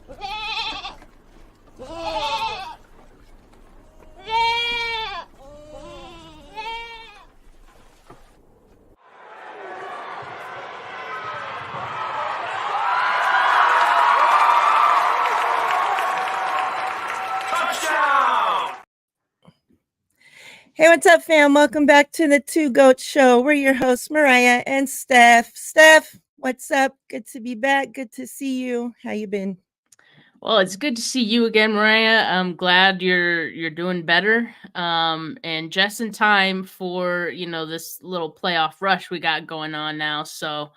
Hey, what's up, fam? Welcome back to the Two Goat Show. We're your hosts, Miriah and Steph. Steph, what's up? Good to be back. Good to see you. How you been? Well, it's good to see you again, Mariah. I'm glad you're doing better. And just in time for this little playoff rush we got going on now. So,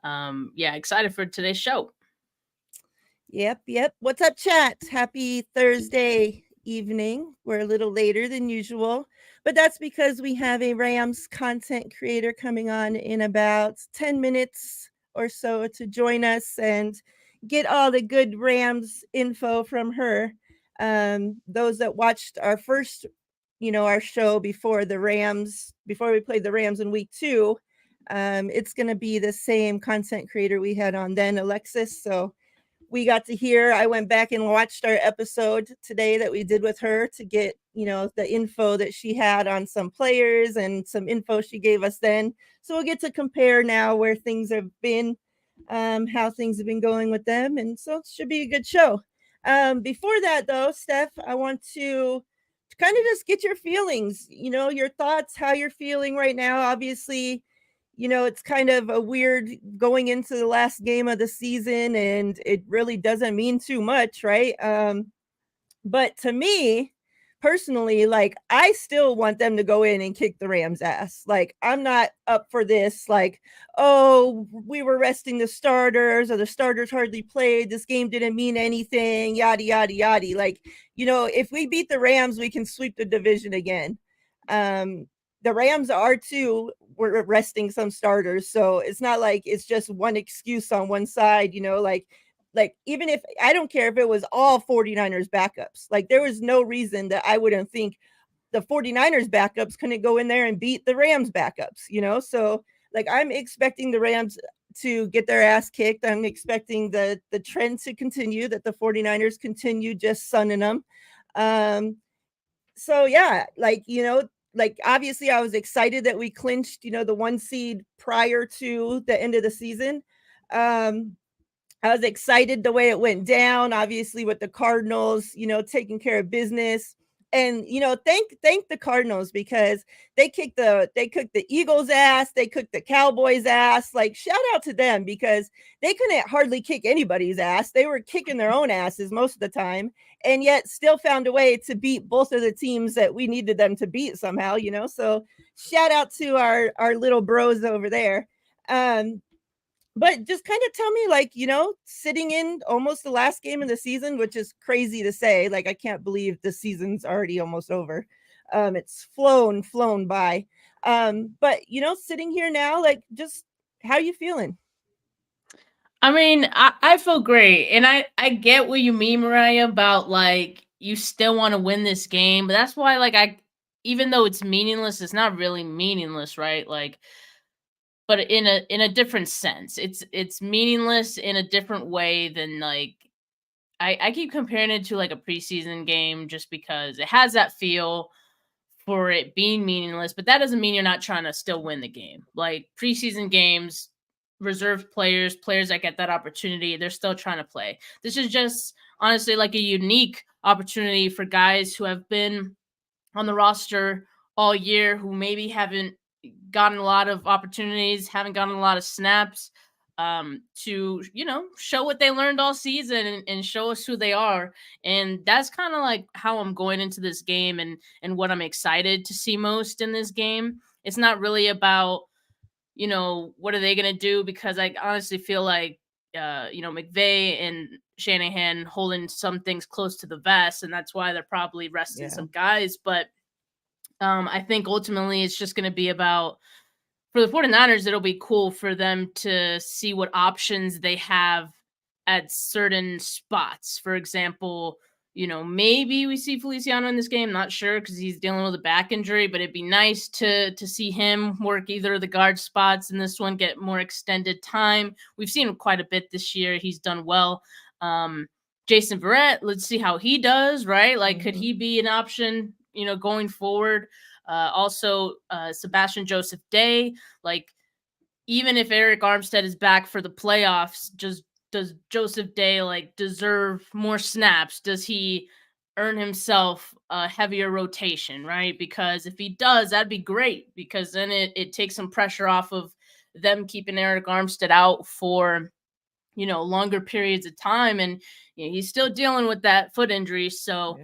yeah, excited for today's show. Yep. What's up, chat? Happy Thursday evening. We're a little later than usual, but that's because we have a Rams content creator coming on in about 10 minutes or so to join us and get all the good Rams info from her. Those that watched our first, our show before we played the Rams in week 2, it's going to be the same content creator we had on then, Alexis. So we got to hear, I went back and watched our episode today that we did with her to get, the info that she had on some players and some info she gave us then. So we'll get to compare now where things have been, how things have been going with them. And so it should be a good show. Before that, though, Steph, I want to kind of just get your feelings, your thoughts, how you're feeling right now. Obviously, it's kind of a weird going into the last game of the season, and it really doesn't mean too much, right? But to me, personally, like, I still want them to go in and kick the Rams' ass. Like, I'm not up for this, like, oh, we were resting the starters, or the starters hardly played, this game didn't mean anything, yada, yada, yada. Like, if we beat the Rams, we can sweep the division again. The Rams are too, we're resting some starters. So it's not like it's just one excuse on one side, like even if I don't care if it was all 49ers backups, like there was no reason that I wouldn't think the 49ers backups couldn't go in there and beat the Rams backups, So like I'm expecting the Rams to get their ass kicked. I'm expecting the trend to continue, that the 49ers continue just sunning them. So yeah, like obviously I was excited that we clinched, the 1 seed prior to the end of the season. I was excited the way it went down, obviously with the Cardinals, taking care of business. And thank the Cardinals, because they cooked the Eagles' ass, they cooked the Cowboys' ass. Like, shout out to them, because they couldn't hardly kick anybody's ass. They were kicking their own asses most of the time, and yet still found a way to beat both of the teams that we needed them to beat somehow. So shout out to our little bros over there. But just kind of tell me, like, sitting in almost the last game of the season, which is crazy to say. Like, I can't believe the season's already almost over. It's flown by. But, sitting here now, like, just how you feeling? I mean, I feel great. And I get what you mean, Mariah, about, like, you still want to win this game. But that's why, like, even though it's meaningless, it's not really meaningless, right? Like, but in a different sense. It's meaningless in a different way than, like, I keep comparing it to like a preseason game, just because it has that feel for it being meaningless, but that doesn't mean you're not trying to still win the game. Like, preseason games, reserved players that get that opportunity, they're still trying to play. This is just honestly like a unique opportunity for guys who have been on the roster all year, who maybe haven't gotten a lot of opportunities, haven't gotten a lot of snaps, to show what they learned all season, and show us who they are. And that's kind of like how I'm going into this game, and what I'm excited to see most in this game. It's not really about what are they gonna do, because I honestly feel like McVay and Shanahan holding some things close to the vest, and that's why they're probably resting some guys. But I think ultimately it's just going to be about, for the 49ers, it'll be cool for them to see what options they have at certain spots. For example, maybe we see Feliciano in this game. Not sure, because he's dealing with a back injury, but it'd be nice to see him work either of the guard spots in this one, get more extended time. We've seen him quite a bit this year. He's done well. Jason Verrett, let's see how he does, right? Like, could he be an option, going forward? Also, Sebastian Joseph Day, like, even if Eric Armstead is back for the playoffs, does Joseph Day like deserve more snaps? Does he earn himself a heavier rotation, right? Because if he does, that'd be great because then it takes some pressure off of them keeping Eric Armstead out for longer periods of time, and he's still dealing with that foot injury. So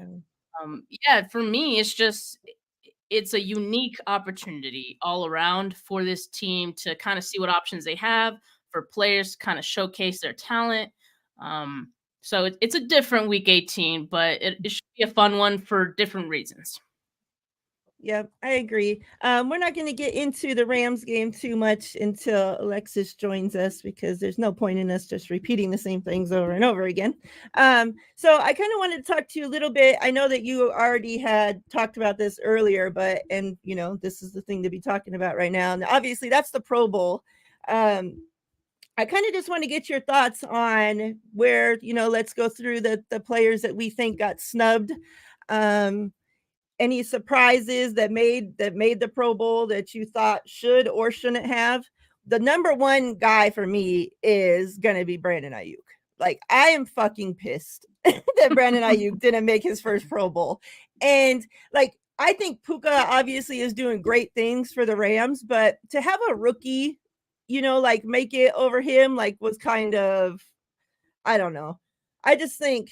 yeah, for me, it's a unique opportunity all around for this team to kind of see what options they have, for players to kind of showcase their talent. So it's a different week 18, but it should be a fun one for different reasons. Yep, I agree. We're not going to get into the Rams game too much until Alexis joins us because there's no point in us just repeating the same things over and over again. So I kind of wanted to talk to you a little bit. I know that you already had talked about this earlier, but this is the thing to be talking about right now. And obviously, that's the Pro Bowl. I kind of just want to get your thoughts on where let's go through the players that we think got snubbed. Any surprises that made the Pro Bowl that you thought should or shouldn't have? The number one guy for me is gonna be Brandon Ayuk. Like, I am fucking pissed that Brandon Ayuk didn't make his first Pro Bowl. And like, I think Puka obviously is doing great things for the Rams, but to have a rookie, like make it over him, like was kind of, I don't know. I just think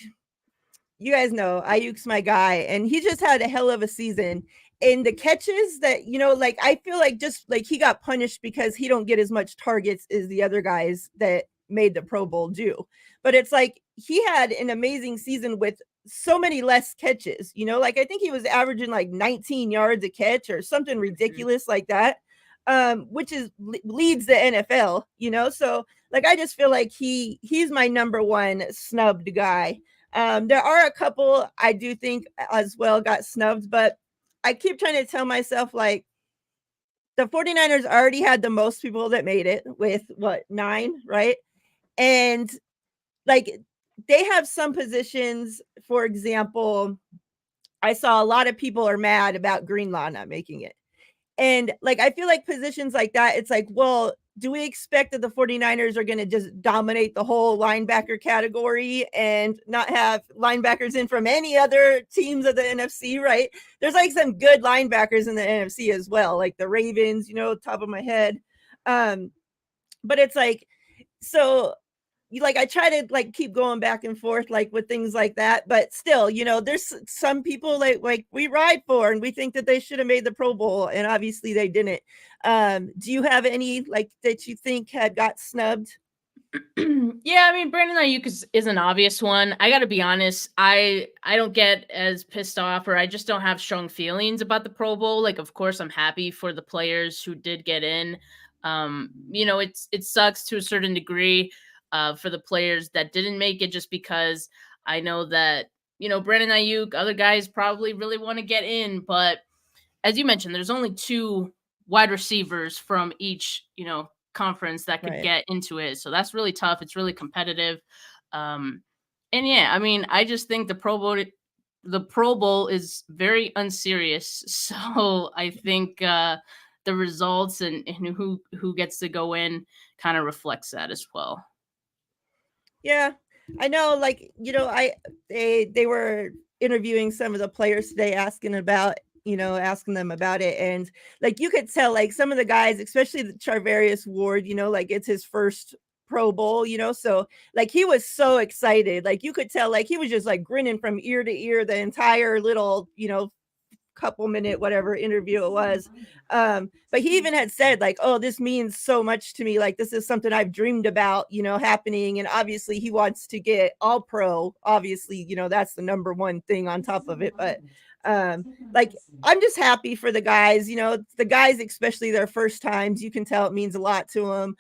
you guys know Ayuk's my guy, and he just had a hell of a season. And the catches that, like I feel like just like he got punished because he don't get as much targets as the other guys that made the Pro Bowl do. But it's like he had an amazing season with so many less catches, like I think he was averaging like 19 yards a catch or something ridiculous like that. Which leads the NFL, so like I just feel like he's my number one snubbed guy. There are a couple I do think as well got snubbed, but I keep trying to tell myself like the 49ers already had the most people that made it with 9, right? And like they have some positions, for example, I saw a lot of people are mad about Greenlaw not making it. And like I feel like positions like that, it's like, well, do we expect that the 49ers are going to just dominate the whole linebacker category and not have linebackers in from any other teams of the NFC, right? There's like some good linebackers in the NFC as well, like the Ravens, top of my head. But it's like, so like I try to like keep going back and forth like with things like that, but still, there's some people like we ride for and we think that they should have made the Pro Bowl, and obviously they didn't. Do you have any like that you think had got snubbed? Yeah, I mean, Brandon Ayuk is an obvious one. I got to be honest, I don't get as pissed off, or I just don't have strong feelings about the Pro Bowl. Like, of course, I'm happy for the players who did get in. It sucks to a certain degree for the players that didn't make it, just because I know that Brandon Ayuk, other guys probably really want to get in, but as you mentioned, there's only 2 wide receivers from each conference that could get into it. So that's really tough. It's really competitive. And yeah, I mean, I just think the Pro Bowl is very unserious. So I think the results and who gets to go in kind of reflects that as well. Yeah, I know. Like they were interviewing some of the players today, asking them about it, and like you could tell, like some of the guys, especially the Charvarius Ward, like it's his first Pro Bowl, so like he was so excited, like you could tell, like he was just like grinning from ear to ear the entire little couple minute whatever interview it was. But he even had said like, oh, this means so much to me, like this is something I've dreamed about happening, and obviously he wants to get all pro, obviously that's the number one thing on top of it. But like I'm just happy for the guys, the guys, especially their first times, you can tell it means a lot to them.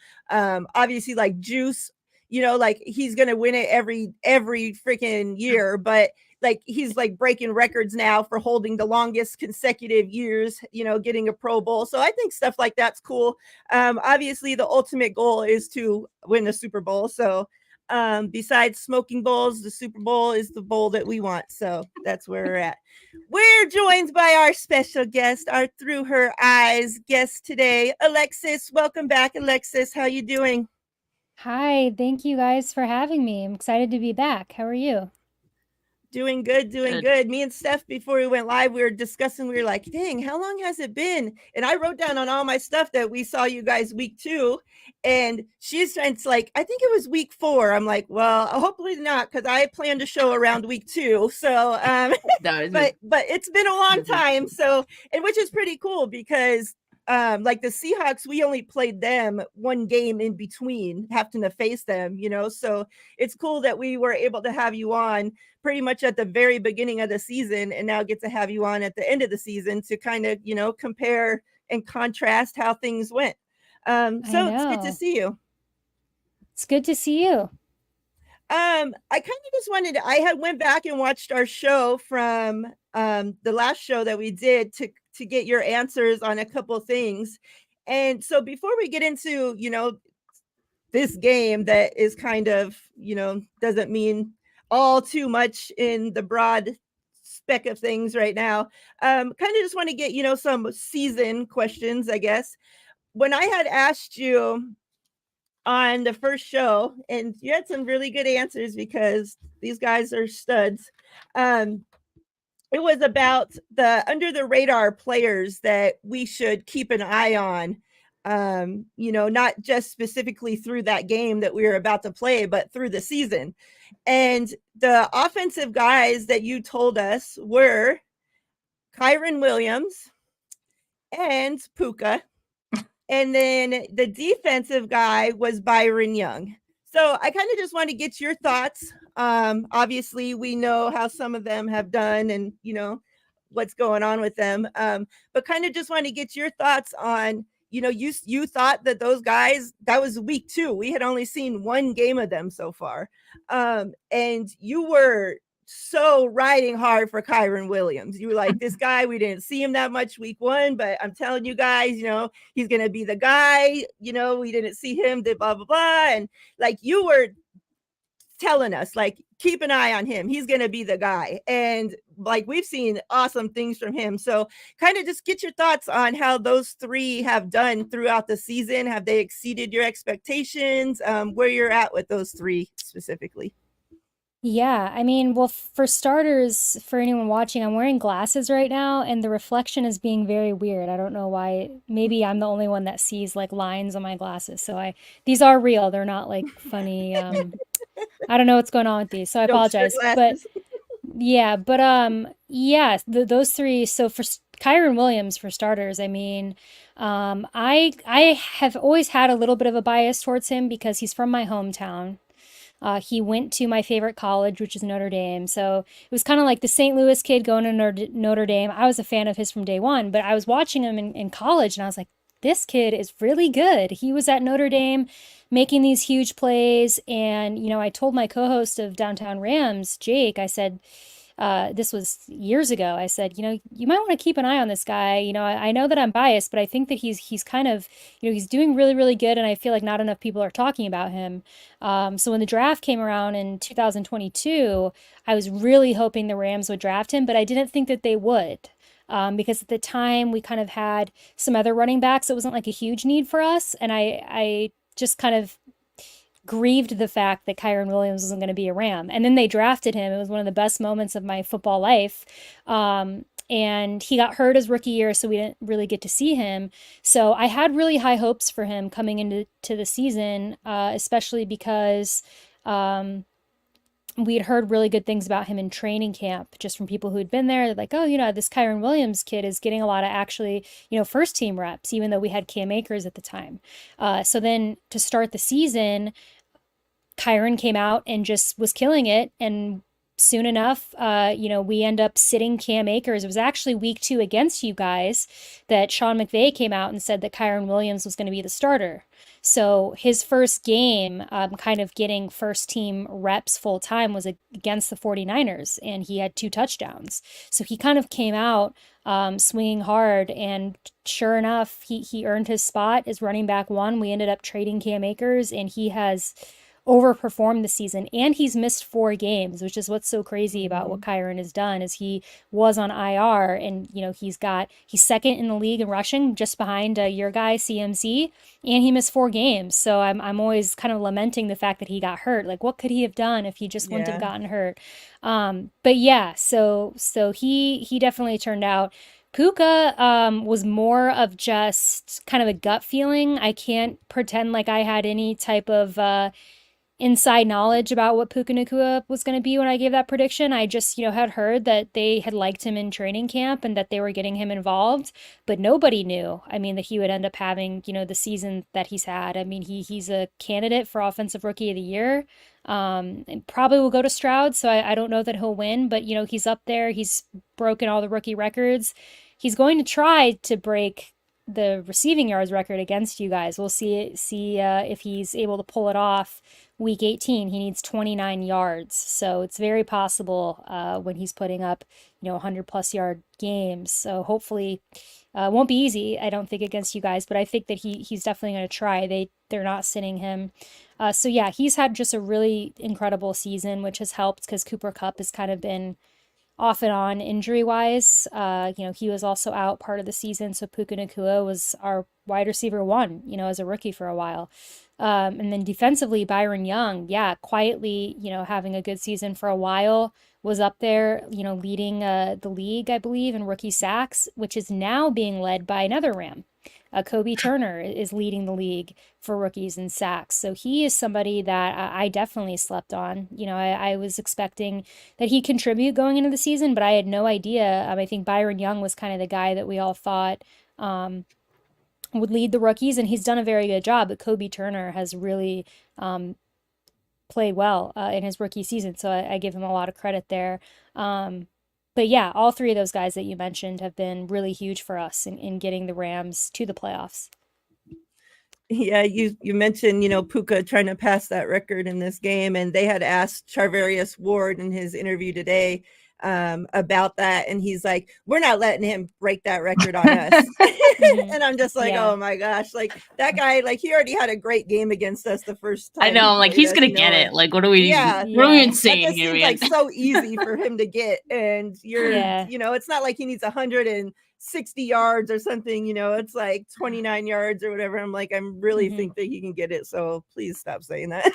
Obviously like Juice, like he's gonna win it every freaking year, but like he's like breaking records now for holding the longest consecutive years, getting a Pro Bowl. So I think stuff like that's cool. Obviously the ultimate goal is to win the Super Bowl. So Besides smoking bowls, the Super Bowl is the bowl that we want. So that's where we're at. We're joined by our special guest, our Through Her Eyes guest today, Alexis. Welcome back, Alexis. How you doing? Hi, thank you guys for having me. I'm excited to be back. How are you? Doing good, doing Good. good. Me and Steph, before we went live, we were discussing, we were like, dang, how long has it been? And I wrote down on all my stuff that we saw you guys week 2. And she's trying to like, I think it was week 4. I'm like, well, hopefully not, because I plan to show around week 2. So No, it's but it's been a long Mhm. time. So, and which is pretty cool because like the Seahawks, we only played them one game in between having to face them, you know. So it's cool that we were able to have you on pretty much at the very beginning of the season and now get to have you on at the end of the season to kind of, you know, compare and contrast how things went. I So it's good to know. see you. It's good to see you. I kind of just wanted to, I had went back and watched our show from the last show that we did to get your answers on a couple things. And so before we get into, you know, this game that is kind of, you know, doesn't mean all too much in the broad spec of things right now. Kind of just want to get, you know, some season questions, I guess. When I had asked you on the first show, and you had some really good answers because these guys are studs. Um, it was about the under the radar players that we should keep an eye on. You know, not just specifically through that game that we were about to play, but through the season. And the offensive guys that you told us were Kyron Williams and Puka, and then the defensive guy was Byron Young. So I kind of just want to get your thoughts. Obviously, we know how some of them have done and, you know, what's going on with them. But kind of just want to get your thoughts on, you know, you thought that those guys, that was week 2. We had only seen one game of them so far. And you were so riding hard for Kyron Williams. You were like, this guy, we didn't see him that much week 1, but I'm telling you guys, you know, he's going to be the guy, you know, we didn't see him, did blah, blah, blah. And like you were telling us, like, keep an eye on him. He's going to be the guy. And like, we've seen awesome things from him. So kind of just get your thoughts on how those 3 have done throughout the season. Have they exceeded your expectations? Where you're at with those 3 specifically? Yeah, I mean, well, for starters, for anyone watching, I'm wearing glasses right now, and the reflection is being very weird. I don't know why. Maybe I'm the only one that sees like lines on my glasses. So these are real. They're not like funny. I don't know what's going on with these, so I Jokester apologize. But glasses. yeah, but yeah, those 3. So for Kyron Williams, for starters, I mean, I have always had a little bit of a bias towards him because he's from my hometown. He went to my favorite college, which is Notre Dame. So it was kind of like the St. Louis kid going to Notre Dame. I was a fan of his from day one, but I was watching him in college and I was like, this kid is really good. He was at Notre Dame making these huge plays. And, you know, I told my co host of Downtown Rams, Jake, I said, this was years ago. I said, you know, you might want to keep an eye on this guy. You know, I know that I'm biased, but I think that he's kind of, you know, he's doing really, really good, and I feel like not enough people are talking about him. So when the draft came around in 2022, I was really hoping the Rams would draft him, but I didn't think that they would. Because at the time we kind of had some other running backs. It wasn't like a huge need for us. And I just kind of grieved the fact that Kyron Williams wasn't going to be a Ram. And then they drafted him. It was one of the best moments of my football life. And he got hurt his rookie year, so we didn't really get to see him. So I had really high hopes for him coming into the season, especially because we had heard really good things about him in training camp, just from people who had been there. Like, oh, you know, this Kyron Williams kid is getting a lot of actually, you know, first team reps, even though we had Cam Akers at the time. So then to start the season, Kyron came out and just was killing it. And soon enough, you know, we end up sitting Cam Akers. It was actually week 2 against you guys that Sean McVay came out and said that Kyron Williams was going to be the starter. So his first game, kind of getting first team reps full time, was against the 49ers, and he had 2 touchdowns. So he kind of came out swinging hard, and sure enough, he earned his spot as running back 1. We ended up trading Cam Akers, and he has overperformed this season, and he's missed 4 games, which is what's so crazy about what Mhm. Kyron has done. Is he was on IR, and he's second in the league in rushing, just behind your guy CMC, and he missed 4 games. So I'm always kind of lamenting the fact that he got hurt. Like, what could he have done if he just wouldn't have Yeah. gotten hurt? But yeah, so he definitely turned out. Puka was more of just kind of a gut feeling. I can't pretend like I had any type of inside knowledge about what Puka Nacua was going to be when I gave that prediction. I just, had heard that they had liked him in training camp and that they were getting him involved, but nobody knew. I mean, that he would end up having, the season that he's had. I mean, he's a candidate for Offensive Rookie of the Year. And probably will go to Stroud, so I don't know that he'll win, but he's up there. He's broken all the rookie records. He's going to try to break the receiving yards record against you guys. We'll see if he's able to pull it off. Week 18, he needs 29 yards, so it's very possible when he's putting up 100+ yard games. So hopefully it won't be easy, I don't think, against you guys, but I think that he's definitely going to try. They're not sitting him. So yeah, he's had just a really incredible season, which has helped because Cooper Kupp has kind of been off and on injury wise. He was also out part of the season, so Puka Nacua was our wide receiver 1, as a rookie for a while. And then defensively, Byron Young, yeah, quietly, having a good season for a while, was up there, leading the league, I believe, in rookie sacks, which is now being led by another Ram. Kobe Turner is leading the league for rookies in sacks. So he is somebody that I definitely slept on. I was expecting that he'd contribute going into the season, but I had no idea. I think Byron Young was kind of the guy that we all thought would lead the rookies, and he's done a very good job. But Kobe Turner has really played well in his rookie season, so I give him a lot of credit there. But yeah, all 3 of those guys that you mentioned have been really huge for us in getting the Rams to the playoffs. Yeah, you mentioned, Puka trying to pass that record in this game, and they had asked Charvarius Ward in his interview today about that, and he's like, we're not letting him break that record on us. And I'm just like, Yeah. oh my gosh, like that guy, like he already had a great game against us the first time I know, he like played he's us, gonna get it. Like, what are we? Yeah. What are we even That saying just here, seems man? like so easy for him to get, and Yeah. it's not like he needs 160 yards or something, it's like 29 yards or whatever. I'm like, I really think that he can get it, so please stop saying that.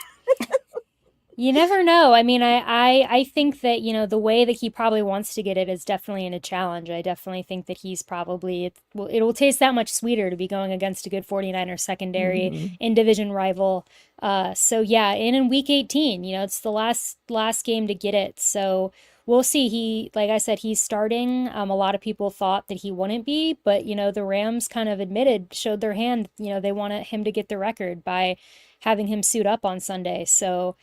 You never know. I mean, I think that, the way that he probably wants to get it is definitely in a challenge. I definitely think that he's probably, it will taste that much sweeter to be going against a good 49er secondary in division rival. So yeah, and in week 18, it's the last game to get it. So we'll see. Like I said, he's starting. A lot of people thought that he wouldn't be, but the Rams kind of showed their hand. They wanted him to get the record by having him suit up on Sunday. So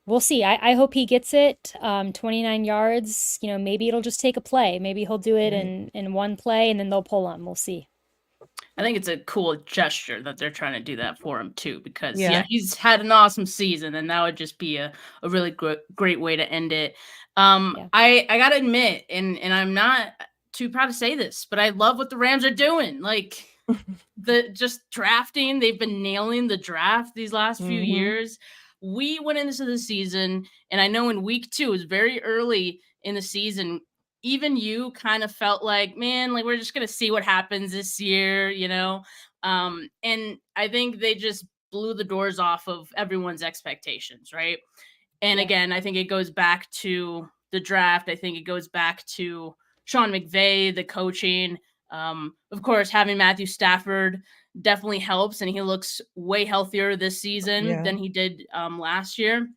we'll see. I hope he gets it. 29 yards. Maybe it'll just take a play. Maybe he'll do it in one play, and then they'll pull him. We'll see. I think it's a cool gesture that they're trying to do that for him too, because he's had an awesome season, and that would just be a really great way to end it. I gotta admit, and I'm not too proud to say this, but I love what the Rams are doing. Like the just drafting, they've been nailing the draft these last few years. We went into the season, and I know in week 2, it was very early in the season, even you kind of felt like, man, like we're just going to see what happens this year, and I think they just blew the doors off of everyone's expectations, right? And again, I think it goes back to the draft. I think it goes back to Sean McVay, the coaching. Of course, having Matthew Stafford definitely helps, and he looks way healthier this season than he did last year.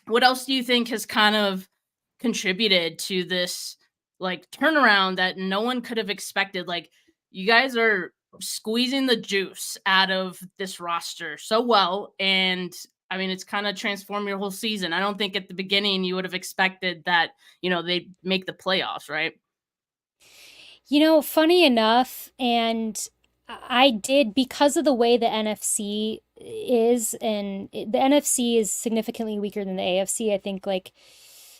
What else do you think has kind of contributed to this like turnaround that no one could have expected? Like, you guys are squeezing the juice out of this roster so well, and I mean, it's kind of transformed your whole season. I don't think at the beginning you would have expected that, they'd make the playoffs, right? Funny enough, and I did, because of the way the NFC is, and the NFC is significantly weaker than the AFC, I think, like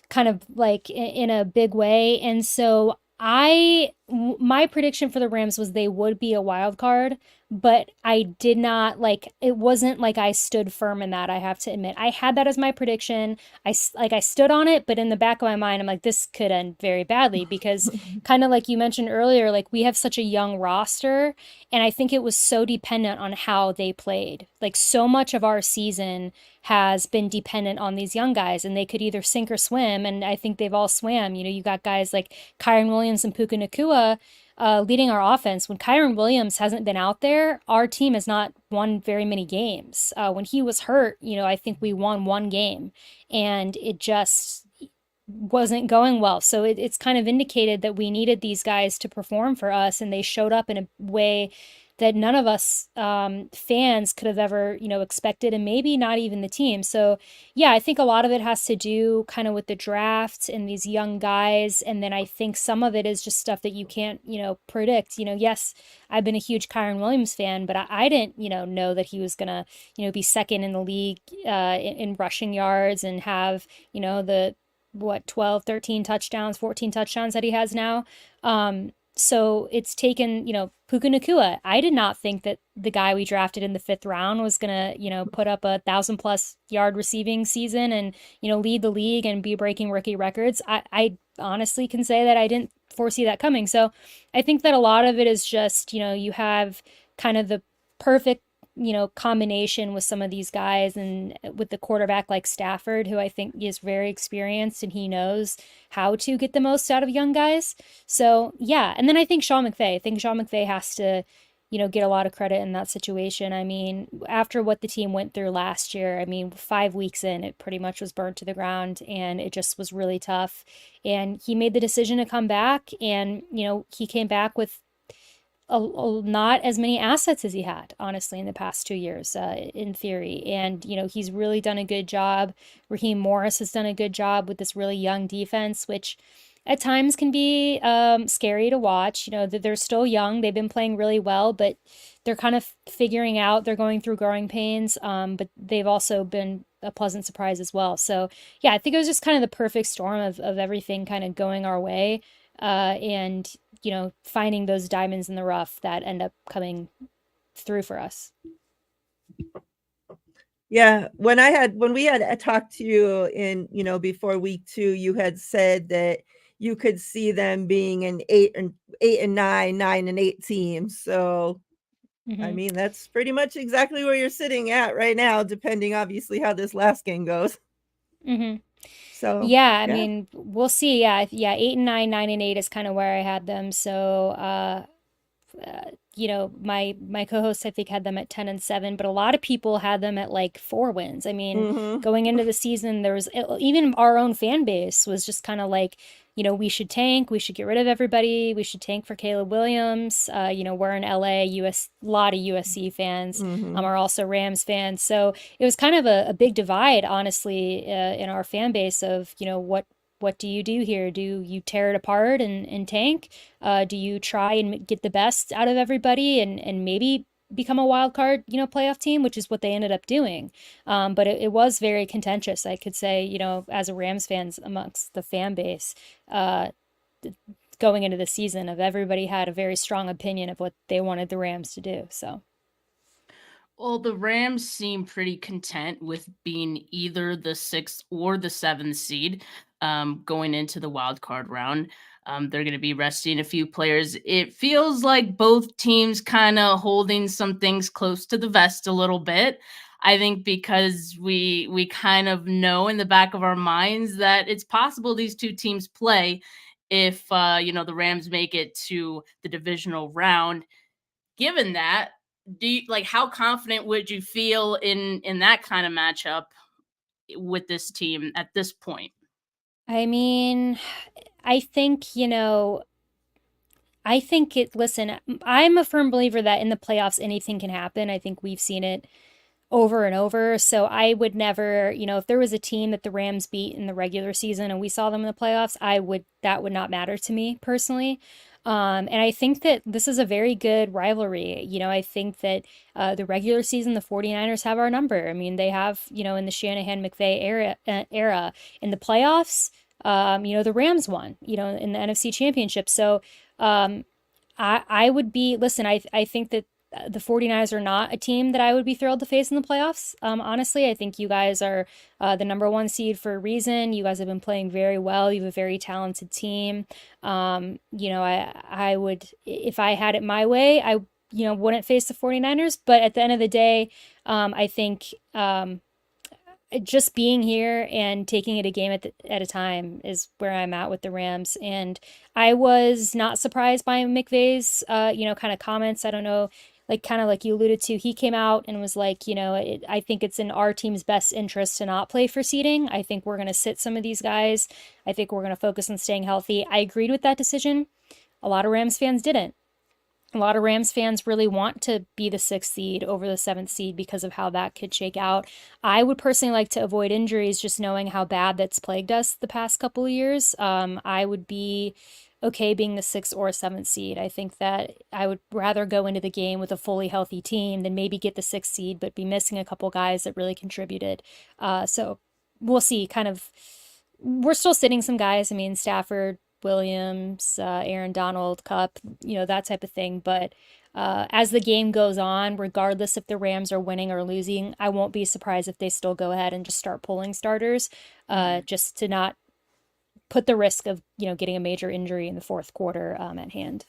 kind of like in a big way. And so I my prediction for the Rams was they would be a wild card, but I did not like it wasn't like I stood firm in that, I have to admit. I had that as my prediction. I stood on it, but in the back of my mind I'm like this could end very badly because kind of like you mentioned earlier, like we have such a young roster and I think it was so dependent on how they played. Like so much of our season has been dependent on these young guys and they could either sink or swim and I think they've all swam. You got guys like Kyron Williams and Puka Nacua leading our offense. When Kyron Williams hasn't been out there, our team has not won very many games. When he was hurt, I think we won one game and it just wasn't going well. So it's kind of indicated that we needed these guys to perform for us and they showed up in a way that none of us fans could have ever, expected, and maybe not even the team. So, yeah, I think a lot of it has to do kind of with the draft and these young guys. And then I think some of it is just stuff that you can't, predict. Yes, I've been a huge Kyron Williams fan, but I didn't, know that he was going to, be second in the league in rushing yards and have, the 12, 13 touchdowns, 14 touchdowns that he has now. So it's taken, Puka Nacua. I did not think that the guy we drafted in the 5th round was gonna, put up 1,000+ yard receiving season and, lead the league and be breaking rookie records. I honestly can say that I didn't foresee that coming. So I think that a lot of it is just, you have kind of the perfect, combination with some of these guys and with the quarterback like Stafford, who I think is very experienced and he knows how to get the most out of young guys. So yeah, and then I think Sean McVay. I think Sean McVay has to, get a lot of credit in that situation. I mean, after what the team went through last year, I mean, 5 weeks in, it pretty much was burnt to the ground and it just was really tough. And he made the decision to come back and, he came back with not as many assets as he had, honestly, in the past 2 years, in theory. And, he's really done a good job. Raheem Morris has done a good job with this really young defense, which at times can be scary to watch. That they're still young. They've been playing really well, but they're kind of figuring out, they're going through growing pains. But they've also been a pleasant surprise as well. So, yeah, I think it was just kind of the perfect storm of everything kind of going our way. And finding those diamonds in the rough that end up coming through for us. Yeah, when we had talked to you in, before week 2, you had said that you could see them being an 8-9, 9-8 team. So, I mean, that's pretty much exactly where you're sitting at right now, depending obviously how this last game goes. So yeah, I mean, we'll see. Yeah, 8-9, 9-8 is kind of where I had them. So, my co-host I think had them at 10-7, but a lot of people had them at like 4 wins. I mean, going into the season, there was even our own fan base was just kind of like, we should tank, we should get rid of everybody, we should tank for Caleb Williams. We're in LA, a lot of USC fans are also Rams fans. So it was kind of a big divide, honestly, in our fan base of, what do you do here? Do you tear it apart and tank? Do you try and get the best out of everybody and maybe become a wild card, playoff team, which is what they ended up doing. But it was very contentious, I could say, as a Rams fans amongst the fan base, going into the season of everybody had a very strong opinion of what they wanted the Rams to do. So. Well, the Rams seem pretty content with being either the 6th or the 7th seed going into the wild card round. They're going to be resting a few players. It feels like both teams kind of holding some things close to the vest a little bit. I think because we kind of know in the back of our minds that it's possible these two teams play if the Rams make it to the divisional round. Given that, how confident would you feel in that kind of matchup with this team at this point? I mean, I think, listen, I'm a firm believer that in the playoffs, anything can happen. I think we've seen it over and over. So I would never, if there was a team that the Rams beat in the regular season and we saw them in the playoffs, that would not matter to me personally. And I think that this is a very good rivalry. I think that the regular season, the 49ers have our number. I mean, they have, in the Shanahan McVay era. In the playoffs, the Rams won, in the NFC Championship. So I would be, listen, I think that the 49ers are not a team that I would be thrilled to face in the playoffs. Honestly, I think you guys are the number one seed for a reason. You guys have been playing very well. You have a very talented team. I would, if I had it my way, I wouldn't face the 49ers. But at the end of the day, I think just being here and taking it a game at a time is where I'm at with the Rams. And I was not surprised by McVay's, kind of comments. I don't know, kind of like you alluded to, he came out and was like, I think it's in our team's best interest to not play for seeding. I think we're going to sit some of these guys. I think we're going to focus on staying healthy. I agreed with that decision. A lot of Rams fans didn't. A lot of Rams fans really want to be the 6th seed over the 7th seed because of how that could shake out. I would personally like to avoid injuries, just knowing how bad that's plagued us the past couple of years. I would be okay being the 6th or 7th seed. I think that I would rather go into the game with a fully healthy team than maybe get the 6th seed, but be missing a couple guys that really contributed. So we'll see. We're still sitting some guys. I mean, Stafford, Williams, Aaron Donald, Cup, that type of thing. But as the game goes on, regardless if the Rams are winning or losing, I won't be surprised if they still go ahead and just start pulling starters, just to not put the risk of, getting a major injury in the fourth quarter at hand.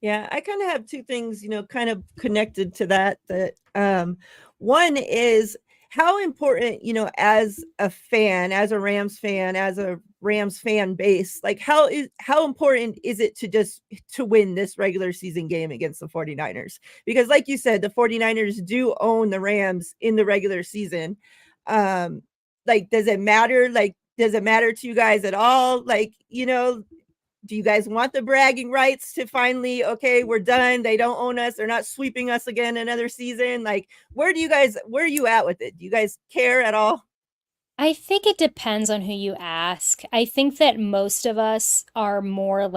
Yeah, I kind of have two things, kind of connected to that. One is how important, as a fan, as a Rams fan, as a Rams fan base, like how important is it to win this regular season game against the 49ers? Because like you said, the 49ers do own the Rams in the regular season. Does it matter? Does it matter to you guys at all? Do you guys want the bragging rights to finally, okay, we're done. They don't own us. They're not sweeping us again another season. Where are you at with it? Do you guys care at all? I think it depends on who you ask. I think that most of us are more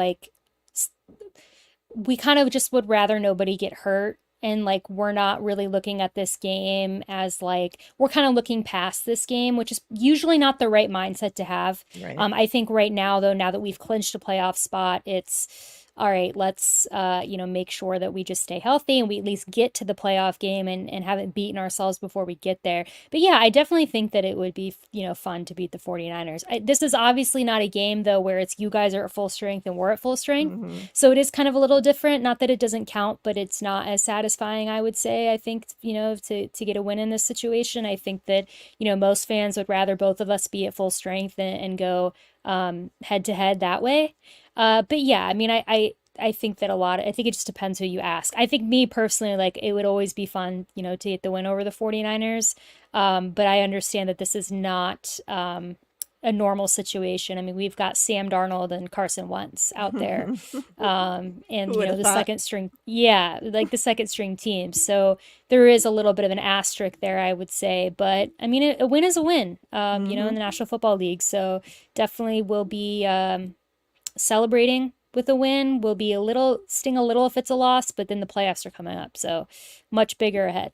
we kind of just would rather nobody get hurt. And we're not really looking at this game as we're kind of looking past this game, which is usually not the right mindset to have. Right. I think right now, though, now that we've clinched a playoff spot, it's all right, let's make sure that we just stay healthy and we at least get to the playoff game and haven't beaten ourselves before we get there. But yeah, I definitely think that it would be, fun to beat the 49ers. This is obviously not a game, though, where it's you guys are at full strength and we're at full strength. Mm-hmm. So it is kind of a little different. Not that it doesn't count, but it's not as satisfying, I would say. I think, to get a win in this situation, I think that, most fans would rather both of us be at full strength and go head to head that way. But yeah, I mean, I think that I think it just depends who you ask. I think me personally, it would always be fun, to get the win over the 49ers. But I understand that this is not a normal situation. I mean, we've got Sam Darnold and Carson Wentz out there. And, the second string. Yeah, the second string team. So there is a little bit of an asterisk there, I would say. But I mean, a win is a win, in the National Football League. So definitely will be celebrating with a win. Will be sting a little if it's a loss, but then the playoffs are coming up, so much bigger ahead.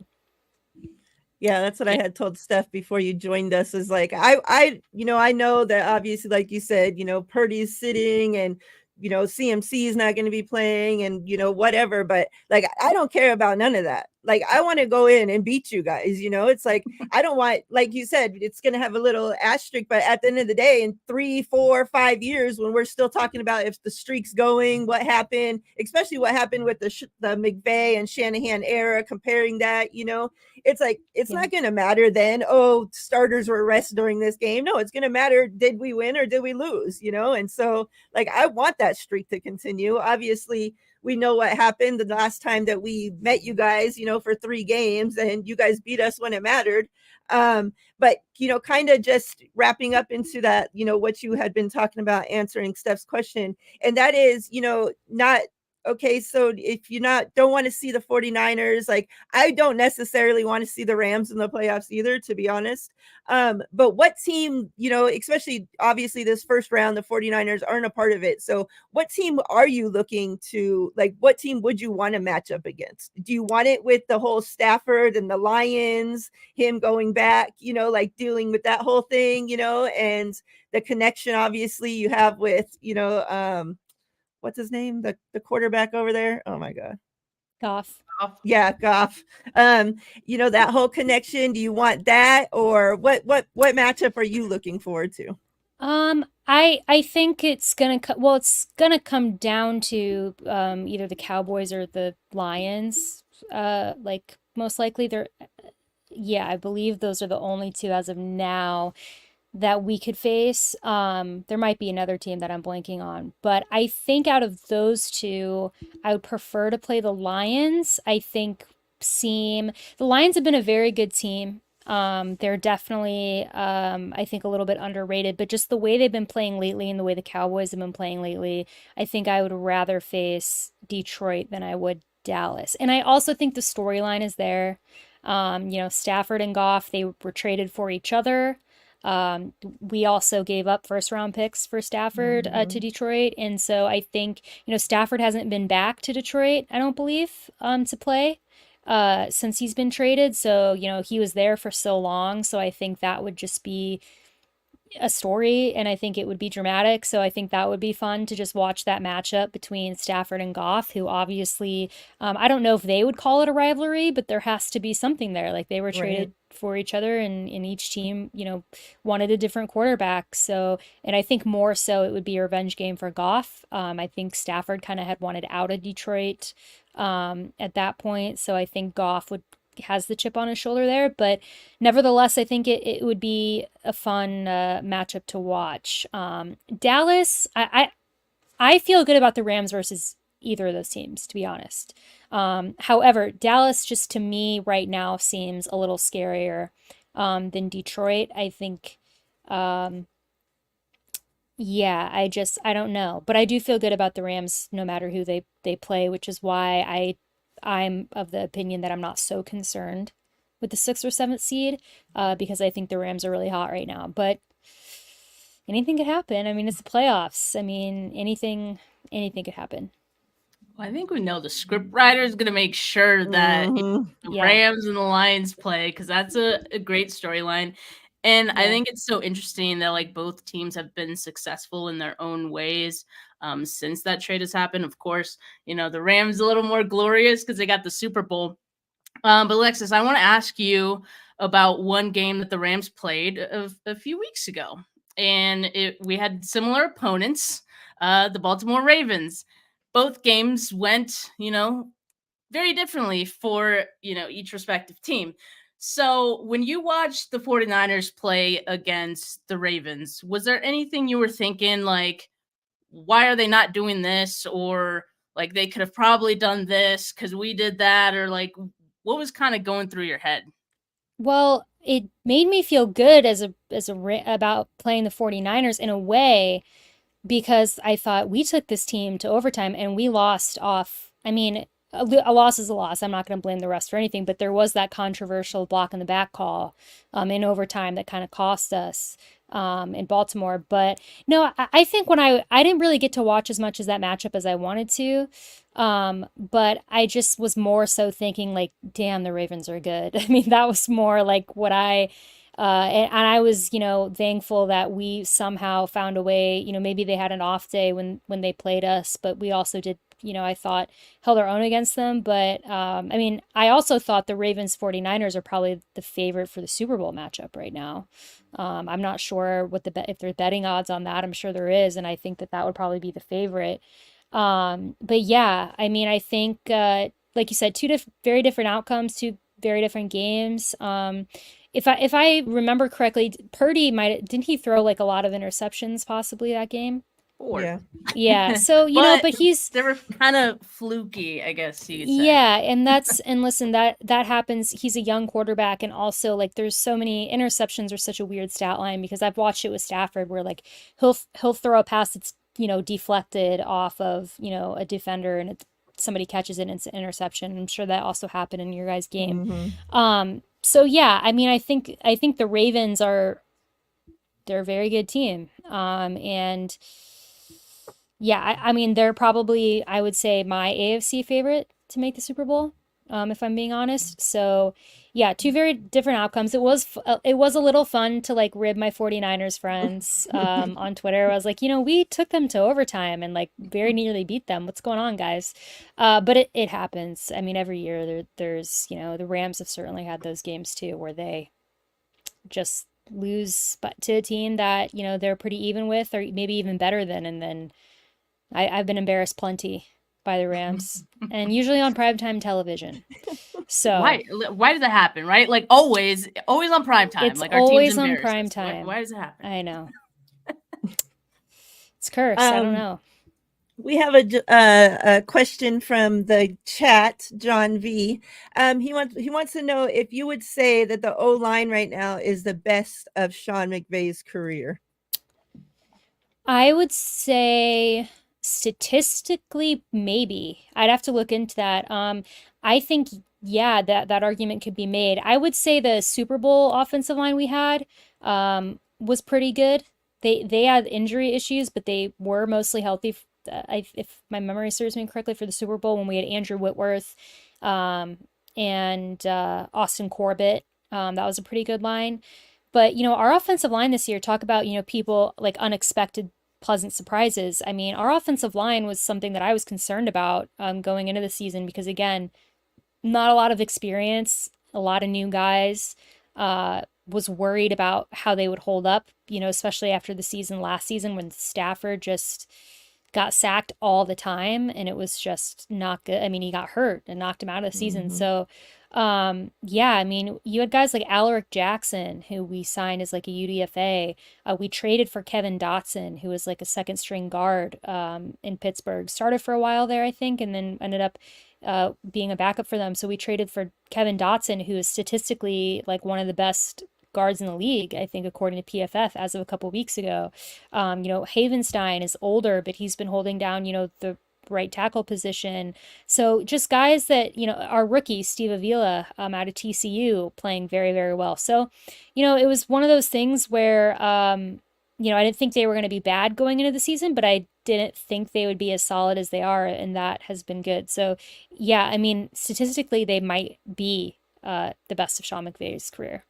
Yeah, that's what I had told Steph before you joined us, is I know that obviously, like you said, Purdy's sitting and CMC is not going to be playing and whatever, but I don't care about none of that. I want to go in and beat you guys. It's I don't want, like you said, it's going to have a little asterisk, but at the end of the day, in 3, 4, 5 years, when we're still talking about if the streak's going, what happened, especially what happened with the McVay and Shanahan era, comparing that, it's not going to matter then, oh, starters were rested during this game. No, it's going to matter, did we win or did we lose, and so I want that streak to continue. Obviously, we know what happened the last time that we met you guys, for 3 games, and you guys beat us when it mattered. But, kind of just wrapping up into that, what you had been talking about, answering Steph's question. And that is, not Okay, so if you don't want to see the 49ers, like I don't necessarily want to see the Rams in the playoffs either, to be honest. But what team, especially obviously this first round, the 49ers aren't a part of it. So what team are you looking to, like what team would you want to match up against? Do you want it with the whole Stafford and the Lions, him going back, like dealing with that whole thing, and the connection obviously you have with, what's his name? The quarterback over there. Oh my God. Goff. Yeah, Goff. That whole connection. Do you want that, or what matchup are you looking forward to? I think it's gonna it's gonna come down to either the Cowboys or the Lions. Like most likely yeah, I believe those are the only two as of now that we could face. There might be another team that I'm blanking on, but I think out of those two, I would prefer to play the Lions. I think the Lions have been a very good team. They're definitely, I think, a little bit underrated, but just the way they've been playing lately and the way the Cowboys have been playing lately, I think I would rather face Detroit than I would Dallas. And I also think the storyline is there. Stafford and Goff, they were traded for each other. We also gave up first round picks for Stafford to Detroit. And so I think, Stafford hasn't been back to Detroit, I don't believe, to play since he's been traded. So, he was there for so long. So I think that would just be a story, and I think it would be dramatic. So I think that would be fun to just watch that matchup between Stafford and Goff, who obviously, I don't know if they would call it a rivalry, but there has to be something there. Like they were traded for each other, and each team, wanted a different quarterback. So, and I think more so it would be a revenge game for Goff. I think Stafford kind of had wanted out of Detroit at that point. So I think Goff has the chip on his shoulder there, but nevertheless, I think it would be a fun matchup to watch. Dallas, I feel good about the Rams versus either of those teams, to be honest. However, Dallas just to me right now seems a little scarier than Detroit. I think, yeah, I don't know, but I do feel good about the Rams no matter who they play, which is why I'm of the opinion that I'm not so concerned with the 6th or 7th seed because I think the Rams are really hot right now. But anything could happen. I mean, it's the playoffs. I mean, anything could happen. Well, I think we know the script writer is going to make sure that the Rams and the Lions play, because that's a great storyline. And I think it's so interesting that like both teams have been successful in their own ways since that trade has happened. Of course, the Rams a little more glorious because they got the Super Bowl. But Alexis, I want to ask you about one game that the Rams played a few weeks ago. And we had similar opponents, the Baltimore Ravens. Both games went, very differently for, each respective team. So when you watched the 49ers play against the Ravens, was there anything you were thinking like, why are they not doing this? Or like they could have probably done this because we did that? Or like, what was kind of going through your head? Well, it made me feel good about playing the 49ers in a way because I thought we took this team to overtime and we lost off. I mean, a loss is a loss. I'm not going to blame the refs for anything, but there was that controversial block in the back call in overtime that kind of cost us in Baltimore. But no, I think when I didn't really get to watch as much as that matchup as I wanted to. But I just was more so thinking like, damn, the Ravens are good. I mean, that was more like what and I was, thankful that we somehow found a way, maybe they had an off day when they played us, but we also did, I thought held our own against them. But, I mean, I also thought the Ravens 49ers are probably the favorite for the Super Bowl matchup right now. I'm not sure if there's betting odds on that. I'm sure there is. And I think that would probably be the favorite. But yeah, I mean, I think, like you said, very different outcomes, two very different games. If I remember correctly, Purdy didn't he throw like a lot of interceptions possibly that game? 4. Yeah. So, but they were kind of fluky, I guess you could say. Yeah, and listen, that happens. He's a young quarterback, and also like there's so many interceptions are such a weird stat line because I've watched it with Stafford where like he'll throw a pass that's deflected off of, a defender and somebody catches it and it's an interception. I'm sure that also happened in your guys' game. So yeah, I mean, I think the Ravens they're a very good team. And yeah, I mean, they're probably, I would say, my AFC favorite to make the Super Bowl, if I'm being honest. So yeah, two very different outcomes. It was a little fun to like rib my 49ers friends on Twitter. I was like, we took them to overtime and like very nearly beat them. What's going on, guys? But it happens. I mean, every year there's, the Rams have certainly had those games too where they just lose but to a team that, they're pretty even with or maybe even better than, and then I've been embarrassed plenty by the Rams, and usually on primetime television. So why does that happen, right? Like always on primetime. It's like our always team's on embarrassed us. primetime. Why does it happen? I know. It's cursed. I don't know. We have a question from the chat, John V. He wants to know if you would say that the O-line right now is the best of Sean McVay's career. I would say statistically, maybe. I'd have to look into that. I think, yeah, that argument could be made. I would say the Super Bowl offensive line we had was pretty good. They had injury issues, but they were mostly healthy. If my memory serves me correctly, for the Super Bowl when we had Andrew Whitworth and Austin Corbett, that was a pretty good line. But, our offensive line this year, talk about, people like unexpected pleasant surprises. I mean, our offensive line was something that I was concerned about going into the season because, again, not a lot of experience, a lot of new guys. Was worried about how they would hold up, especially after the season last season when Stafford just got sacked all the time and it was just not good. I mean, he got hurt and knocked him out of the season. So, yeah, I mean, you had guys like Alaric Jackson, who we signed as like a UDFA. We traded for Kevin Dotson, who was like a second string guard in Pittsburgh. Started for a while there, I think, and then ended up being a backup for them. So we traded for Kevin Dotson, who is statistically like one of the best guards in the league, I think, according to PFF as of a couple weeks ago. Havenstein is older, but he's been holding down, the right tackle position. So just guys that, our rookie, Steve Avila, out of TCU, playing very, very well. So, it was one of those things where, I didn't think they were going to be bad going into the season, but I didn't think they would be as solid as they are, and that has been good. So, yeah, I mean, statistically, they might be the best of Sean McVay's career.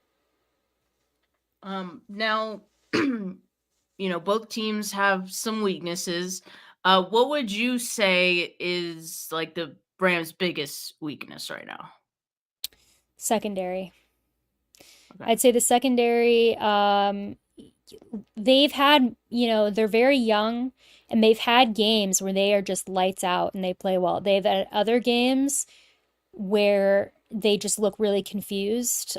Now, both teams have some weaknesses. What would you say is like the Rams' biggest weakness right now? Secondary. Okay. I'd say the secondary, they've had, they're very young and they've had games where they are just lights out and they play well. They've had other games where they just look really confused.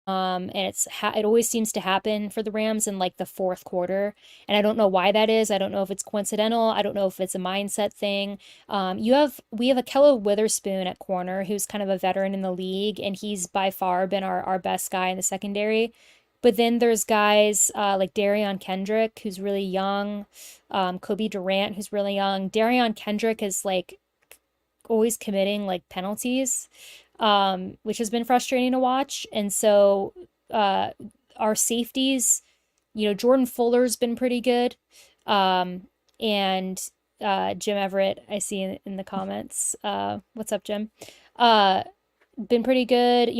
And it always seems to happen for the Rams in like the fourth quarter. And I don't know why that is. I don't know if it's coincidental. I don't know if it's a mindset thing. We have Akello Witherspoon at corner, who's kind of a veteran in the league, and he's by far been our best guy in the secondary. But then there's guys like Darion Kendrick, who's really young, Kobe Durant, who's really young. Darion Kendrick is like always committing like penalties, which has been frustrating to watch. And so our safeties, Jordan Fuller's been pretty good. And Jim Everett, I see in the comments. What's up, Jim? Been pretty good.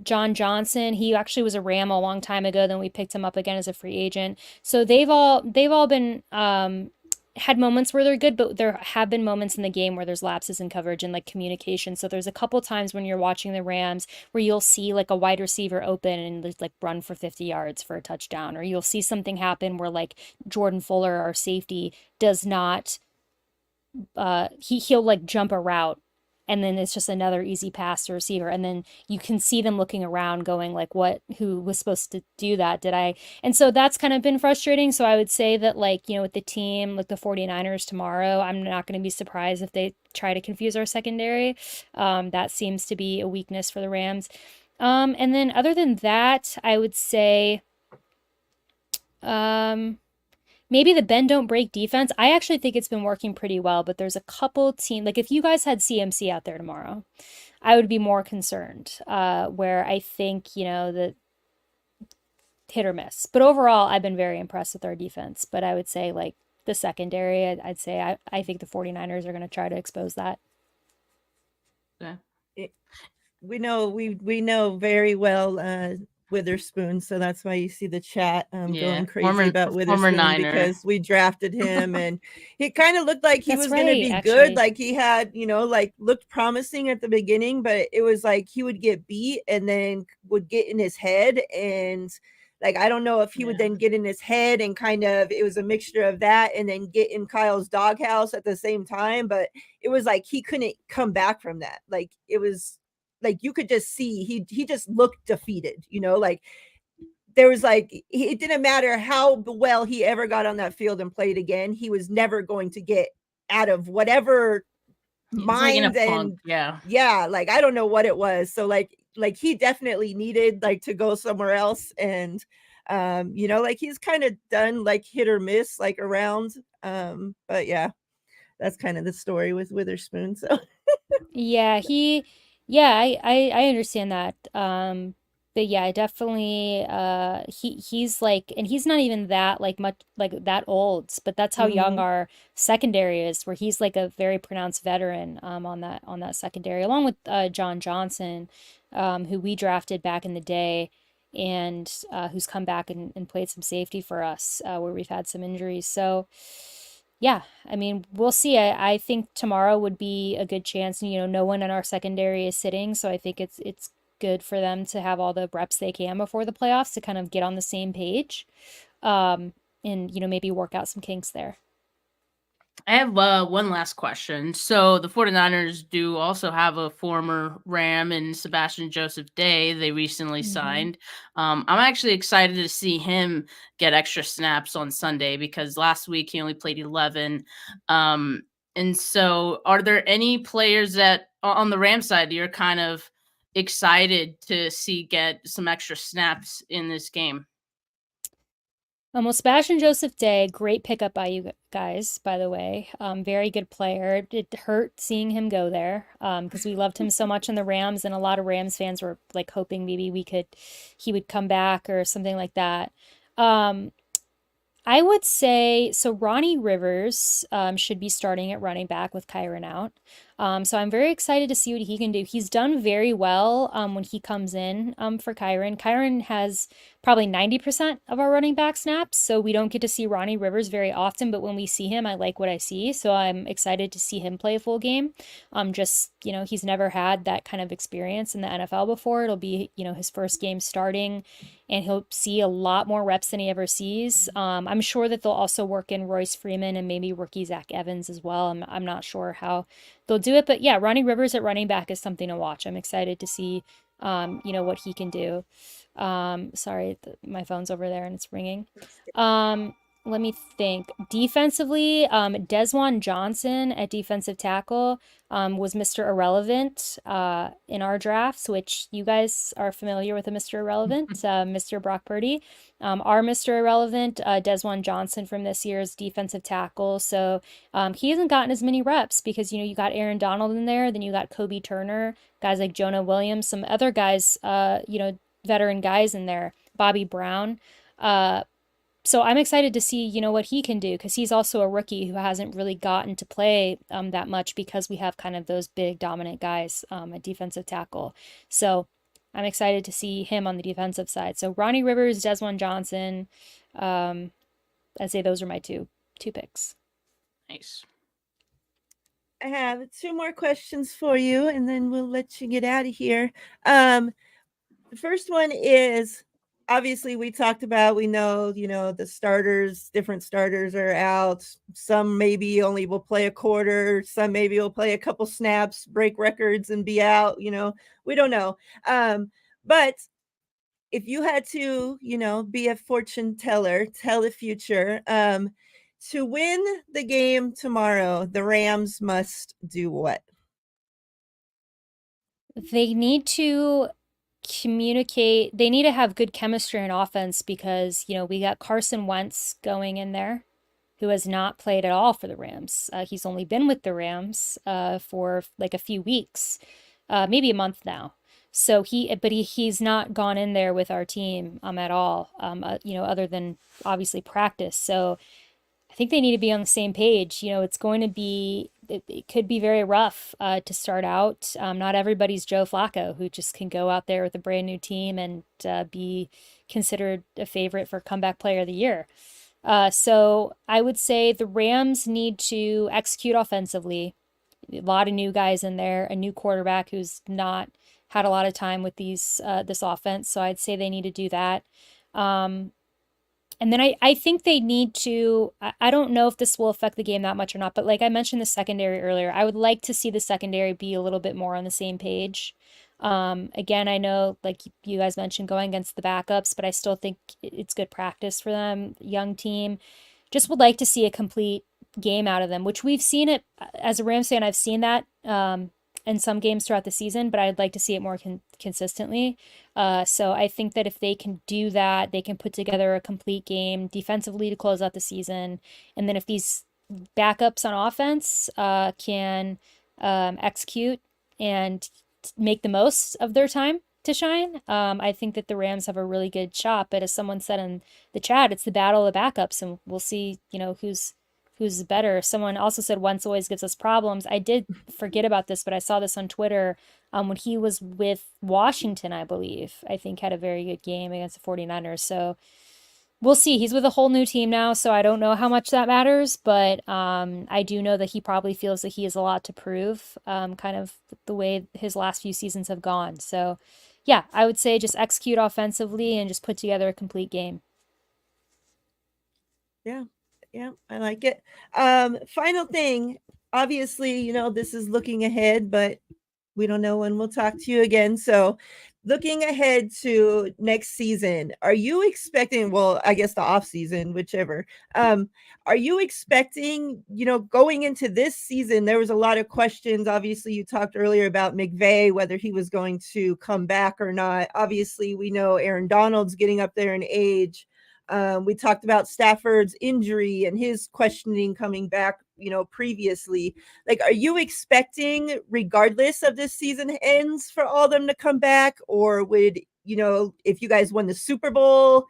John Johnson, he actually was a Ram a long time ago. Then we picked him up again as a free agent. So they've all been had moments where they're good, but there have been moments in the game where there's lapses in coverage and like communication. So there's a couple times when you're watching the Rams where you'll see like a wide receiver open and like run for 50 yards for a touchdown, or you'll see something happen where like Jordan Fuller, our safety, does not he'll like jump a route and then it's just another easy pass to receiver, and then you can see them looking around going like, who was supposed to do that? And so that's kind of been frustrating. So I would say that like, with the team, like the 49ers tomorrow, I'm not going to be surprised if they try to confuse our secondary. That seems to be a weakness for the Rams. And then other than that, I would say, maybe the bend don't break defense. I actually think it's been working pretty well, but there's a couple teams, like if you guys had CMC out there tomorrow, I would be more concerned, where I think, the hit or miss. But overall, I've been very impressed with our defense. But I would say, like, the secondary, I'd say I think the 49ers are going to try to expose that. Yeah. We know very well Witherspoon, so that's why you see the chat going crazy about Witherspoon because we drafted him and he kind of looked like he was going to be good. Like he had, like looked promising at the beginning, but it was like he would get beat and then would get in his head. And like, I don't know if he would then get in his head and kind of, it was a mixture of that and then get in Kyle's doghouse at the same time. But it was like, he couldn't come back from that. Like it was, like you could just see he just looked defeated, like there was like it didn't matter how well he ever got on that field and played again, he was never going to get out of whatever mind like and like I don't know what it was. So like he definitely needed like to go somewhere else. And like he's kind of done like hit or miss like around, but yeah, that's kind of the story with Witherspoon. So I understand that. But yeah, I definitely he's like, and he's not even that like much like that old, but that's how young our secondary is, where he's like a very pronounced veteran on that secondary, along with John Johnson, who we drafted back in the day, and who's come back and played some safety for us where we've had some injuries. So yeah, I mean, we'll see. I think tomorrow would be a good chance. No one in our secondary is sitting, so I think it's good for them to have all the reps they can before the playoffs to kind of get on the same page, and maybe work out some kinks there. I have one last question. So the 49ers do also have a former Ram and Sebastian Joseph Day they recently signed. I'm actually excited to see him get extra snaps on Sunday because last week he only played 11. And so are there any players that on the Ram side you're kind of excited to see get some extra snaps in this game? Well, Sebastian Joseph Day, great pickup by you guys, by the way. Very good player. It hurt seeing him go there because we loved him so much in the Rams, and a lot of Rams fans were like hoping maybe he would come back or something like that. I would say so. Ronnie Rivers should be starting at running back with Kyron out. So I'm very excited to see what he can do. He's done very well when he comes in for Kyron. Kyron has probably 90% of our running back snaps, so we don't get to see Ronnie Rivers very often, but when we see him, I like what I see. So I'm excited to see him play a full game. He's never had that kind of experience in the NFL before. It'll be, his first game starting, and he'll see a lot more reps than he ever sees. I'm sure that they'll also work in Royce Freeman and maybe rookie Zach Evans as well. I'm not sure how they'll do it, but yeah, Ronnie Rivers at running back is something to watch. I'm excited to see, what he can do. Sorry, my phone's over there and it's ringing. Let me think. Defensively, Desjuan Johnson at defensive tackle was Mr. Irrelevant in our drafts, which you guys are familiar with a Mr. Irrelevant, Mr. Brock Purdy. Our Mr. Irrelevant, Desjuan Johnson from this year's defensive tackle. So he hasn't gotten as many reps because, you got Aaron Donald in there, then you got Kobe Turner, guys like Jonah Williams, some other guys, veteran guys in there, Bobby Brown. So I'm excited to see, what he can do because he's also a rookie who hasn't really gotten to play that much because we have kind of those big dominant guys at defensive tackle. So I'm excited to see him on the defensive side. So Ronnie Rivers, Desjuan Johnson, I'd say those are my two picks. Nice. I have 2 more questions for you, and then we'll let you get out of here. The first one is, obviously we talked about, we know, the starters, different starters are out. Some maybe only will play a quarter. Some maybe will play a couple snaps, break records and be out, we don't know. But if you had to, be a fortune teller, tell the future, to win the game tomorrow, the Rams must do what? They need to communicate. They need to have good chemistry in offense because, we got Carson Wentz going in there. who has not played at all for the Rams. He's only been with the Rams for like a few weeks, maybe a month now. So he's not gone in there with our team at all, other than obviously practice. So I think they need to be on the same page. It's going to be, it could be very rough to start out. Not everybody's Joe Flacco, who just can go out there with a brand new team and be considered a favorite for comeback player of the year. So I would say the Rams need to execute offensively. A lot of new guys in there, a new quarterback who's not had a lot of time with this offense. So I'd say they need to do that. And then I think they need to, I don't know if this will affect the game that much or not, but like I mentioned the secondary earlier, I would like to see the secondary be a little bit more on the same page. Again, I know like you guys mentioned going against the backups, but I still think it's good practice for them, young team. Just would like to see a complete game out of them, which we've seen it as a Rams fan. I've seen that in some games throughout the season, but I'd like to see it more consistently. So I think that if they can do that, they can put together a complete game defensively to close out the season. And then if these backups on offense can execute and make the most of their time to shine, I think that the Rams have a really good shot. But as someone said in the chat, it's the battle of the backups, and we'll see, who's better. Someone also said once always gives us problems. I did forget about this, but I saw this on Twitter when he was with Washington, I believe. I think had a very good game against the 49ers. So we'll see. He's with a whole new team now, so I don't know how much that matters, but I do know that he probably feels that he has a lot to prove, kind of the way his last few seasons have gone. So yeah, I would say just execute offensively and just put together a complete game. Yeah, I like it. Final thing, obviously, this is looking ahead, but we don't know when we'll talk to you again. So looking ahead to next season, are you expecting, well, I guess the off season, whichever, are you expecting, going into this season, there was a lot of questions. Obviously, you talked earlier about McVay, whether he was going to come back or not. Obviously, we know Aaron Donald's getting up there in age. We talked about Stafford's injury and his questioning coming back, previously. Like, are you expecting, regardless of this season ends, for all of them to come back? Or would, if you guys won the Super Bowl,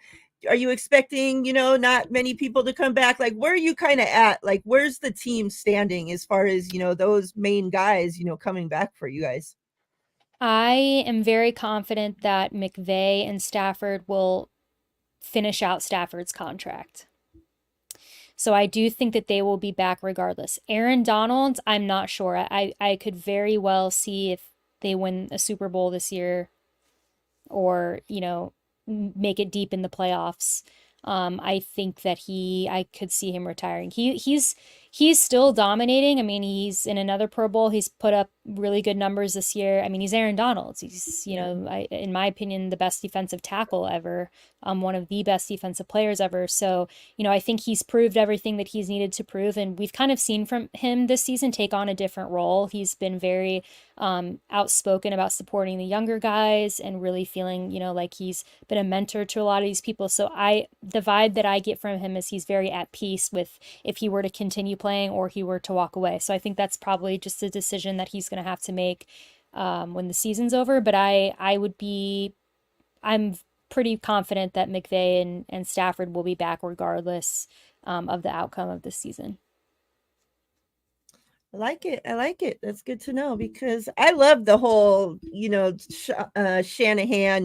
are you expecting, not many people to come back? Like, where are you kind of at? Like, where's the team standing as far as, those main guys, coming back for you guys? I am very confident that McVay and Stafford will finish out Stafford's contract. So I do think that they will be back regardless. Aaron Donald, I'm not sure. I could very well see if they win a Super Bowl this year or, make it deep in the playoffs. I think that I could see him retiring. He's still dominating. I mean, he's in another Pro Bowl. He's put up really good numbers this year. I mean, he's Aaron Donald. He's, in my opinion, the best defensive tackle ever, one of the best defensive players ever. So, I think he's proved everything that he's needed to prove. And we've kind of seen from him this season take on a different role. He's been very outspoken about supporting the younger guys and really feeling, like he's been a mentor to a lot of these people. So the vibe that I get from him is he's very at peace with if he were to continue playing or he were to walk away. So I think that's probably just a decision that he's going to have to make when the season's over. But I'm pretty confident that McVay and Stafford will be back regardless of the outcome of this season. I like it. That's good to know, because I love the whole, Shanahan,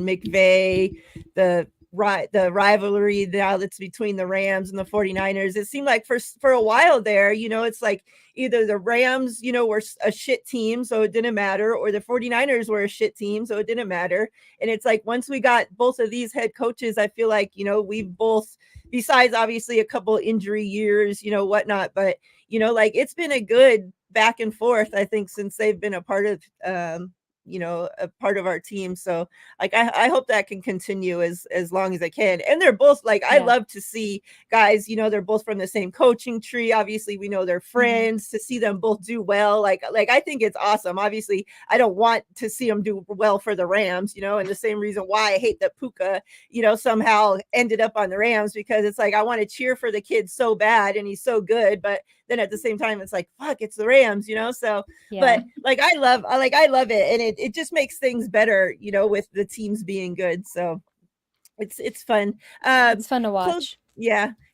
McVay, the rivalry now that's between the Rams and the 49ers. It seemed like for a while there, it's like either the Rams, were a shit team, so it didn't matter, or the 49ers were a shit team, so it didn't matter. And it's like, once we got both of these head coaches, I feel like, we've both, besides obviously a couple injury years, whatnot, but, like, it's been a good back and forth, I think, since they've been a part of a part of our team. So like I hope that can continue as long as I can. And they're both like, I love to see guys, they're both from the same coaching tree. Obviously, we know they're friends. To see them both do well, like I think it's awesome. Obviously, I don't want to see them do well for the Rams, and the same reason why I hate that Puka, somehow ended up on the Rams, because it's like I want to cheer for the kid so bad and he's so good, but then at the same time it's like, fuck, it's the Rams, so but like I love it, and it just makes things better, with the teams being good. So it's fun. It's fun to watch.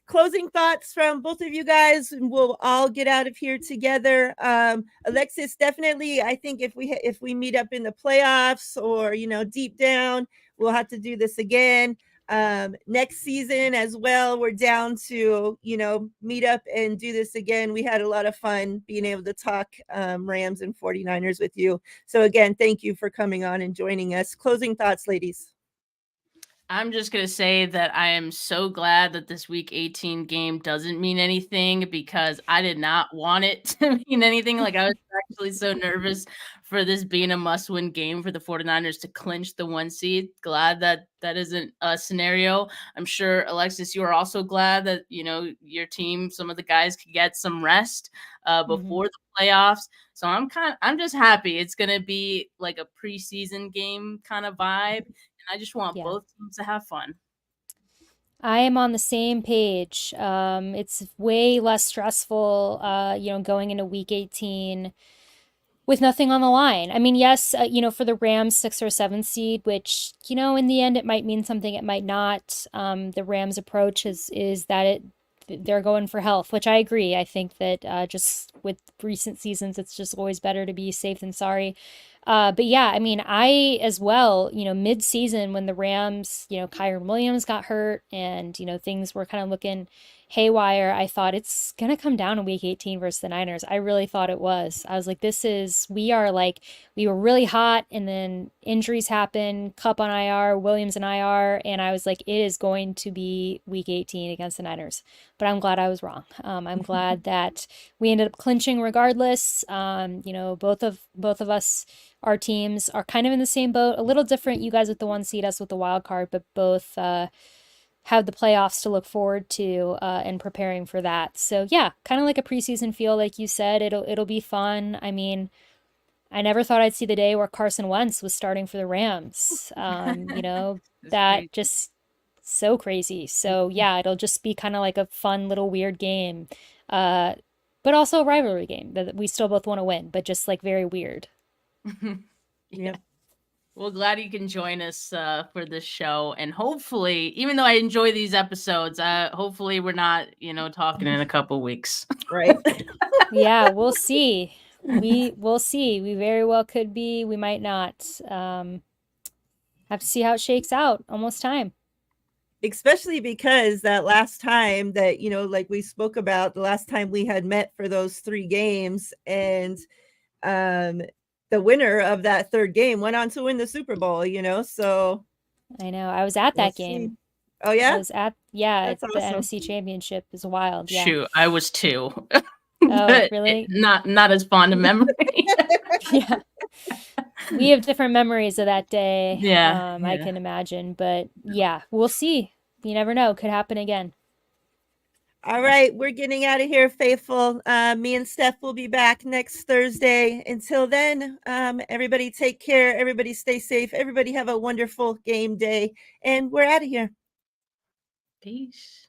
Closing thoughts from both of you guys, and we'll all get out of here together. Alexis, definitely, I think if we meet up in the playoffs or deep down, we'll have to do this again. Next season as well, we're down to meet up and do this again. We had a lot of fun being able to talk Rams and 49ers with you. So again, thank you for coming on and joining us. Closing thoughts, ladies. I'm just going to say that I am so glad that this week 18 game doesn't mean anything, because I did not want it to mean anything. Like, I was actually so nervous for this being a must-win game for the 49ers to clinch the 1 seed. Glad that that isn't a scenario. I'm sure, Alexis, you are also glad that, your team, some of the guys could get some rest before the playoffs. So I'm just happy. It's going to be like a preseason game kind of vibe. I just want both teams to have fun. I am on the same page. It's way less stressful, going into week 18 with nothing on the line. I mean, yes, for the Rams 6 or 7 seed, which, in the end, it might mean something, it might not. The Rams approach is that they're going for health, which I agree. I think that just with recent seasons, it's just always better to be safe than sorry. But yeah, I mean, I as well, mid-season when the Rams, Kyren Williams got hurt and, things were kind of looking haywire, I thought it's going to come down to week 18 versus the Niners. I really thought it was. I was like, we were really hot, and then injuries happen, Kupp on IR, Williams on IR, and I was like, it is going to be week 18 against the Niners. But I'm glad I was wrong. I'm glad that we ended up clinching regardless. Both of us, our teams are kind of in the same boat, a little different. You guys with the 1 seed, us with the wild card, but both have the playoffs to look forward to and preparing for that. So yeah, kind of like a preseason feel, like you said. It'll be fun. I mean, I never thought I'd see the day where Carson Wentz was starting for the Rams. That crazy. Just so crazy. So yeah, it'll just be kind of like a fun little weird game, but also a rivalry game that we still both want to win, but just like very weird. Yep. Well, glad you can join us for this show, and hopefully, even though I enjoy these episodes, hopefully we're not, talking in a couple weeks. Right. Yeah, we'll see. We'll see. We very well could be. We might not. Have to see how it shakes out. Almost time. Especially because that last time that, like we spoke about, the last time we had met for those 3 games, and the winner of that 3rd game went on to win the Super Bowl, so. I know. I was at that game. Oh, yeah? I was at, That's the awesome. NFC Championship is wild. Yeah. Shoot, I was too. Oh, really? Not as fond of memory. Yeah. We have different memories of that day. Yeah. I can imagine. But yeah, we'll see. You never know. Could happen again. All right, we're getting out of here, faithful. Me and Steph will be back next Thursday. Until then, everybody take care. Everybody stay safe. Everybody have a wonderful game day. And we're out of here. Peace.